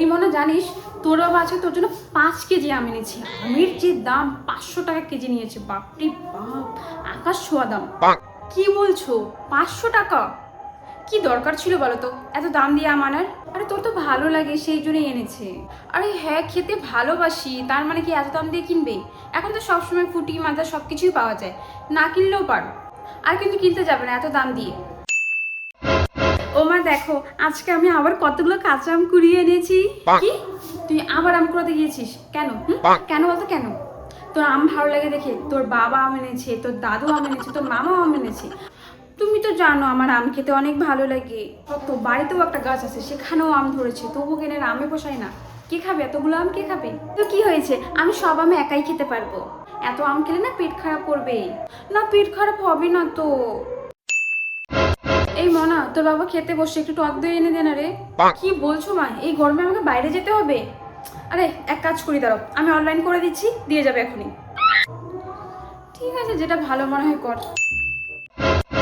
এই মনে জানিস তোর বাবা আছে তোর জন্য 5 কেজি আম এনেছি। আমের যে দাম 500 টাকা কেজি নিয়েছে। বাপরে বাপ, আকাশ ছোঁয়া দাম। কি বলছো 500 টাকা? কি দরকার ছিল বলো তো এত দাম দিয়ে আম আনার? আরে তোর তো ভালো লাগে সেই জন্যই এনেছে। আরে হ্যাঁ, খেতে ভালোবাসি তার মানে কি এত দাম দিয়ে কিনবে? এখন তো সবসময় ফুটি মাজা সব কিছুই পাওয়া যায়, না কিনলেও পারো। আর কিন্তু কিনতে যাবে না এত দাম দিয়ে। ও মা দেখো, আজকে আমি আবার কতগুলো কাঁচা আম কুড়িয়ে এনেছি। কি, তুই আবার আম কুড়াতে গিয়েছিস কেন? কেন বলতো কেন? তোর আম ভালো লাগে দেখে তোর বাবা আম এনেছে, তোর দাদু আম এনেছে, তোর মামাও আম এনেছে। তুমি তো জানো আমার আম খেতে অনেক ভালো লাগে। তো বাড়িতেও একটা গাছ আছে সেখানেও আম ধরেছে, তবু কেন আমে পোষায় না। কে খাবে এতগুলো আম, কে খাবে? তো কি হয়েছে, আমি সব আম একাই খেতে পারবো। এত আম খেলে না পেট খারাপ করবে। না পেট খারাপ হবে না তো। এই মনা, তোর বাবা খেতে বসে, একটু টক দই এনে দে না রে। কি বলছো মা, এই গরমে আমাকে বাইরে যেতে হবে? আরে এক কাজ করি, দাঁড়াও আমি অনলাইন করে দিচ্ছি, দিয়ে যাবে এখনই। ঠিক আছে, যেটা ভালো মনে হয় কর।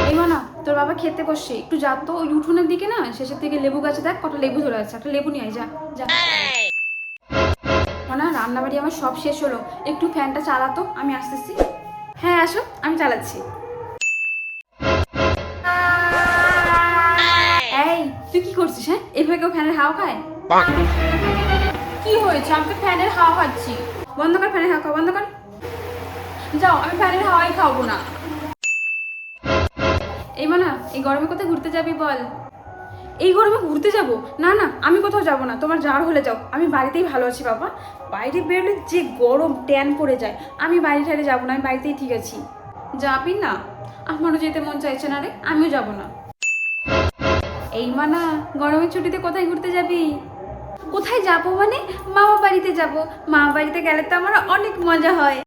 এই মনা, তোর বাবা খেতে বসে, একটু যা তো ওই উঠোনের দিকে না, শেষের থেকে লেবু গাছে দেখ কটা লেবু ধরে আছে, একটা লেবু নিয়ে আয়, যা যা। মনা, রান্নাবাড়ি আমার সব শেষ হলো, একটু ফ্যানটা চালাতো, আমি আসতেছি। হ্যাঁ আসো, আমি চালাচ্ছি। এই তুই কি করছিস? হ্যাঁ, এইভাবে কেউ ফ্যানের হাওয়া খায়? কি হয়েছে, আমি তো ফ্যানের হাওয়া খাচ্ছি। বন্ধ কর ফ্যানের হাওয়া খাওয়া, বন্ধ কর। যাও, আমি ফ্যানের হাওয়াই খাবো না। এই মানা, এই গরমে কোথায় ঘুরতে যাবি বল? এই গরমে ঘুরতে যাব? না না, আমি কোথাও যাব না, তোমার জ্বর হলে যাও, আমি বাড়িতেই ভালো আছি বাবা। বাইরে বেরোলে যে গরম, ট্যান পড়ে যায়। আমি বাইরে ঠারে যাবো না, আমি বাড়িতেই ঠিক আছি। যাবি না? আমারও যেতে মন চাইছে না রে, আমিও যাব না। এই মানা, গরমের ছুটিতে কোথায় ঘুরতে যাবি? কোথায় যাবো মানে, মামা বাড়িতে যাব। মামা বাড়িতে গেলে তো আমার অনেক মজা হয়।